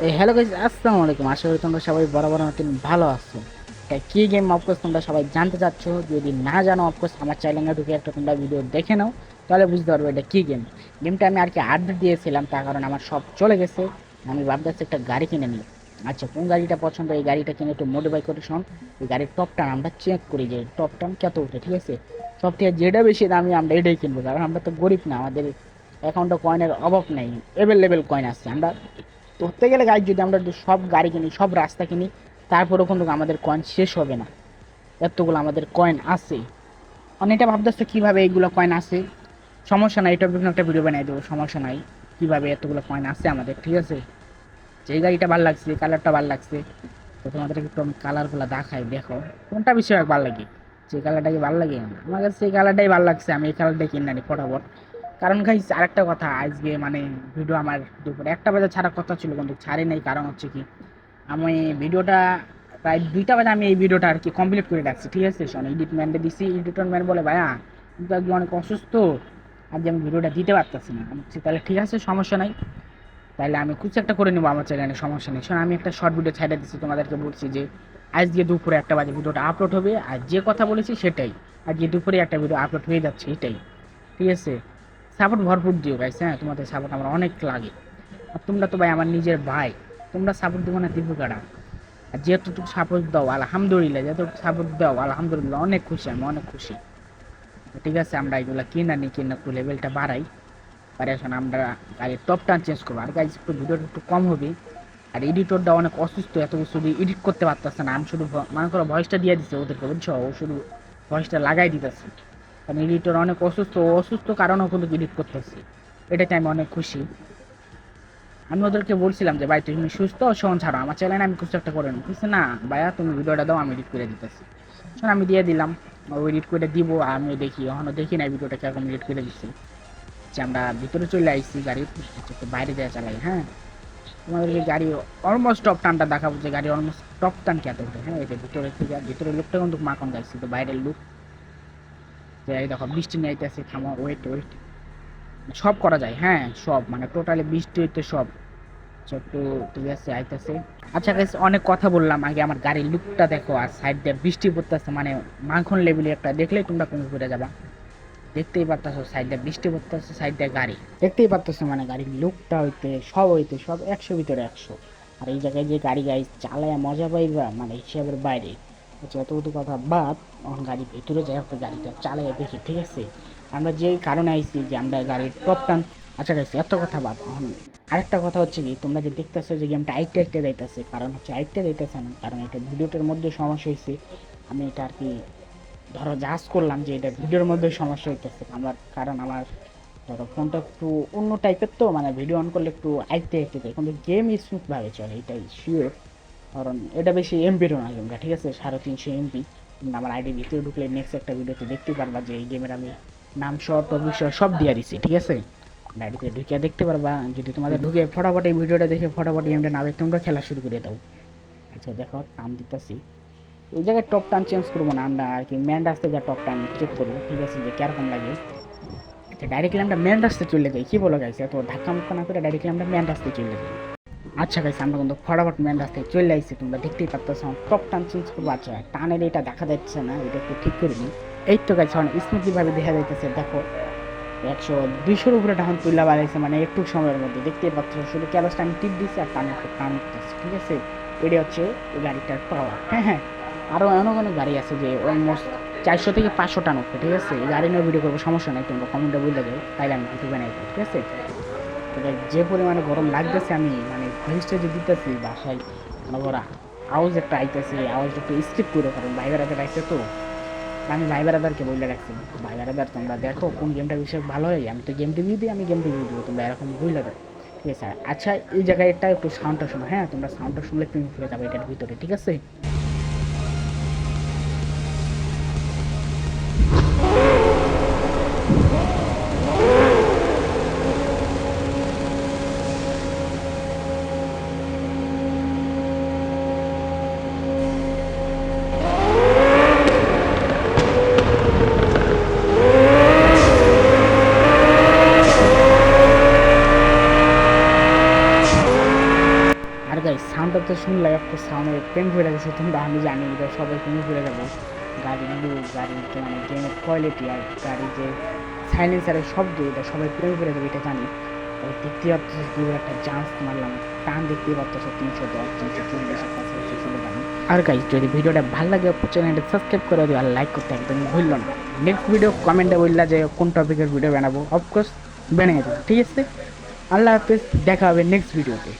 এই hello guys, আসসালামু আলাইকুম। আশা করি তোমরা সবাই বরাবর মতন ভালো আছো। তাই কি গেম অফকোর্স তোমরা সবাই জানতে চাচ্ছ। যদি না জানো অফকোর্স আমার চ্যানেলে ঢুকে একটা তোমরা ভিডিও দেখে নাও, তাহলে বুঝতে পারবে এটা কি গেম। গেমটা আমি আর কি আপডেট দিয়েছিলাম, তার কারণে আমার সব চলে গেছে। আমি ভাবতেছি একটা গাড়ি কিনে নিই। আচ্ছা, কোন গাড়িটা পছন্দ, এই গাড়িটা কিনে একটু মডিফাই করে শোন। এই গাড়ির টপ টান আমরা চেক করি যে টপ টান কত উঠে, ঠিক আছে। সব থেকে যেটা বেশি দামি আমরা এটাই কিনবো, কারণ আমরা তো গরিব না, আমাদের অ্যাকাউন্টে কয়েনের অভাব নেই, অ্যাভেলেবেল কয়েন আছে। আমরা ধরতে গেলে গাড়ি যদি আমরা সব গাড়ি কিনি, সব রাস্তা কিনি, তারপরেও কিন্তু আমাদের কয়েন শেষ হবে না। এতগুলো আমাদের কয়েন আছে। অনেকটা ভাবতেছে কীভাবে এইগুলো কয়েন আছে। সমস্যা নাই, এটা বিভিন্ন একটা ভিডিও বানিয়ে দেবো, সমস্যা নাই। কীভাবে এতগুলো কয়েন আছে আমাদের, ঠিক আছে। যেই গাড়িটা ভালো লাগছে, কালারটা ভালো লাগছে, তো তোমাদেরকে একটু আমি কালারগুলো দেখাই, দেখো কোনটা বেশি ভালো লাগে। যে কালারটা কি ভালো লাগে, আমার কাছে এই কালারটাই ভালো লাগছে, আমি এই কালারটাই কিনে নিই ফটাফট। কারণ গাইস আরেকটা কথা, আজকে মানে ভিডিও আমার দুপুরে 1টা বাজে ছাড়ার কথা ছিল, কিন্তু ছাড়ি নাই। কারণ হচ্ছে কি, আমি ভিডিওটা প্রায় 2টা বাজে আমি এই ভিডিওটা আর কি কমপ্লিট করে রাখছি, ঠিক আছে। শোনো, এডিট ম্যানকে দিছি, এডিটর ম্যান বলে ভাইয়া কিন্তু আজকে অনেক অসুস্থ, আজকে আমি ভিডিওটা দিতে পারতেছি না। আমি বলছি তাহলে ঠিক আছে, সমস্যা নাই, তাহলে আমি কিছু একটা করে নেবো আমার চ্যানেলে, সমস্যা নেই। শোনো, আমি একটা শর্ট ভিডিও ছেড়ে দিচ্ছি, তোমাদেরকে বলছি যে আজকে দুপুরে 1টা বাজে ভিডিওটা আপলোড হবে, আর যে কথা বলেছি সেটাই, আজকে দুপুরে একটা ভিডিও আপলোড হয়ে যাচ্ছে, এটাই, ঠিক আছে। সাপোর্ট ভরপুর দিও গাইস, হ্যাঁ, তোমাদের সাপোর্ট আমার অনেক লাগে। আর তোমরা তো ভাই আমার নিজের ভাই, তোমরা সাপোর্ট দেবো না দিব কারা। আর যেহেতু সাপোর্ট দাও আলহামদুলিল্লাহ, যেহেতু সাপোর্ট দাও আলহামদুলিল্লাহ, অনেক খুশি, আমি অনেক খুশি। ঠিক আছে, আমরা এগুলো কিনা নিই, কিনা একটু লেভেলটা বাড়াই। পারে এখন আমরা গাড়ির টপ টান চেঞ্জ করবো, আর গাইজ একটু ভিডিওটা একটু কম হবে। আর এডিটরটা অনেক অসুস্থ, এত শুধু এডিট করতে পারতেছে না। আমি শুধু মনে করো ভয়েসটা দিয়ে দিচ্ছে ওদেরকে, বুঝছো, ও শুধু ভয়েসটা লাগাই দিতেছে। কারণ এডিটর অনেক অসুস্থ, অসুস্থ কারণেও কিন্তু এডিট করতেছি, এটাতে আমি অনেক খুশি। আমি ওদেরকে বলছিলাম যে ভাই তুমি সুস্থ শোন, ছাড়ো আমার চ্যানেলে, আমি কিছু একটা করে নিচ্ছি না ভাইয়া, তুমি ভিডিওটা দাও, আমি এডিট করে দিতেছি। শোন, আমি দিয়ে দিলাম, ও এডিট করে দিব, আমি দেখি, এখনো দেখি না ভিডিওটা কিরকম এডিট করে দিচ্ছি। যে আমরা ভিতরে চলে আসছি গাড়ির, একটু বাইরে দেওয়া চালাই, হ্যাঁ। তোমাদেরকে গাড়ি অলমোস্ট টপ টানটা দেখাবো, যে গাড়ি অলমোস্ট টপ টান কে এত উঠে, হ্যাঁ। এই যে ভিতরে থেকে, ভিতরের লুকটা কিন্তু মাখন যাচ্ছে, তো বাইরের লুক যে এই দেখো, বৃষ্টি নিয়ে আইতেছে, থামো, ওয়েট ওয়েট, সব করা যায়, হ্যাঁ, সব মানে টোটালি বৃষ্টি হইতে সব একটু, ঠিক আছে, আইতেছে। আচ্ছা গাইস, অনেক কথা বললাম, আগে আমার গাড়ির লুকটা দেখো। আর সাইড দিয়ে বৃষ্টি পড়তেছে, মানে মাখন লেভেলে একটা, দেখলেই তোমরা কমে পড়ে যাবা। দেখতেই পারতেছো সাইড দিয়ে বৃষ্টি পড়তেছে, সাইড দিয়ে গাড়ি, দেখতেই পারতেছো, মানে গাড়ির লুকটা হইতে সব 100 ভিতরে 100। আর এই জায়গায় যে গাড়ি গাইস চালায় মজা পাইবা, মানে হিসাবের বাইরে। আচ্ছা, এতটুকু কথা বাদ, এখন গাড়ি ভিতরে যাই, একটা গাড়িটা চালায় দেখি, ঠিক আছে। আমরা যে কারণে আইছি যে আমরা গাড়ির টপ টান। আচ্ছা গাইস, এত কথা বাদ, এখন আরেকটা কথা হচ্ছে কি, তোমরা যে দেখতেছো যে গেমটা আইটটা আইটটা যাইতেছে, কারণ হচ্ছে আইটটা যাইতেছে না, কারণ এটা ভিডিওটার মধ্যে সমস্যা হয়েছে। আমি এটা আর কি ধরো জাজ করলাম যে এটা ভিডিওর মধ্যে সমস্যা হইতেছে আমার, কারণ আমার ধরো ফোনটা একটু অন্য টাইপের, তো মানে ভিডিও অন করলে একটু আইতে আইতে যায়, কিন্তু গেম স্মুথ ভাবে চলে, এটাই শিওর। কারণ এটা বেশি এমবিরও না গেমটা, ঠিক আছে, 350 MB। আমার আইডি ভিতরে ঢুকলে নেক্সট একটা ভিডিওতে দেখতে পারবা যে এই গেমের আমি নাম সহ টপিক সহ সব দিয়ে দিছি, ঠিক আছে। আইডিতে ঢুকে দেখতে পারবা, যদি তোমাদের ঢুকে ফটাফট এই ভিডিওটা দেখে ফটাফট গেমটা না তোমরা খেলা শুরু করে দাও। আচ্ছা দেখো, নাম দিতেছি, এই জায়গায় টপ টান চেঞ্জ করবো না, আমরা আর কি মেন রাস্তায় যা টপ টান চেক করবো, ঠিক আছে, যে কিরকম লাগে। আচ্ছা, ডাইরেক্টলি আমরা মেন রাস্তায় চলে যাই, কি বলো গাইছে, এত ধাক্কা মুক্কা না করে ডাইরেক্টলি আমরা মেন রাস্তায় চলে যাই। আচ্ছা গাইছে, আমরা কিন্তু ফটাফট মেন রাস্তায় চলে আসছি, তোমরা দেখতেই পারতেছ। টপ টান চেঞ্জ করবো, আচ্ছা টানের এটা দেখা যাচ্ছে না, এটা একটু ঠিক করে নিই। এই তো গাইছে, অনেক স্মুথলি ভাবে দেখা যাইতেছে, দেখো 100 200-র উপরে টান তুলে বাড়াইছে, মানে একটু সময়ের মধ্যে দেখতেই পাচ্ছ। শুধু ক্যালোসটা আমি টিপ দিচ্ছি আর টানে একটু টান উঠতেছে, ঠিক আছে। এটা হচ্ছে এই গাড়িটার পাওয়ার, হ্যাঁ হ্যাঁ। আরও অনেক অনেক গাড়ি আছে যে অলমোস্ট 400 থেকে 500 টান উঠবে, ঠিক আছে। এই গাড়ি নিয়ে ভিডিও করবো, সমস্যা নাই, তোমরা কমেন্টে বলতে যাও, তাইলে আমি ভিডিও বানাই দেবো, ঠিক আছে। তবে যে পরিমাণে গরম লাগতেছে, আমি মানে ভয়েসটা যে দিতেছি বাসায়, মনে করো আওয়াজ একটা আইতেছে, আওয়াজ একটু স্কিপ করে, কারণ বাইরে আইতে তো। আমি ভাই বেড়াদারকে বলে রাখছি, ভাই বেড়াদার তোমরা দেখো কোন গেমটা বেশি ভালো হয়, আমি তো গেম রিভিউ দিই, আমি গেম রিভিউ দিব, তোমরা এরকম বললে দাও, ঠিক আছে। আচ্ছা, এই জায়গায় একটা একটু সাউন্ডটা শোনো, হ্যাঁ, তোমরা সাউন্ডটা শুনলে তুমি ফিরে যাবে এটার ভিতরে, ঠিক আছে। আর আর গাইস সাউন্ডটা তো শুনলে একটু সাউন্ডের প্রেম করে গেছে, তোমরা আমি জানি এটা সবাই প্রেমে পড়ে যাবো। গাড়ির লুক, গাড়ির যে মানে গেমের কোয়ালিটি আর গাড়ির যে সাইলেন্সারের শব্দ, এটা সবাই প্রেমে পড়ে যাবে এটা জানি। তবে দেখতে পাচ্ছ কীভাবে একটা চান্স মারলাম, টান দেখতেই পাচ্ছ 310, 340 কাছাকাছি ছিল গাড়ি। আর গাইস যদি ভিডিওটা ভালো লাগে চ্যানেলটা সাবস্ক্রাইব করে দিও আর লাইক করতে একদমই ভুললো না। নেক্সট ভিডিও কমেন্টে বললা যে কোন টপিকের ভিডিও বানাবো, অফকোর্স বানিয়ে দেবো, ঠিক আছে। আল্লাহ হাফেজ, দেখা হবে নেক্সট ভিডিওতে।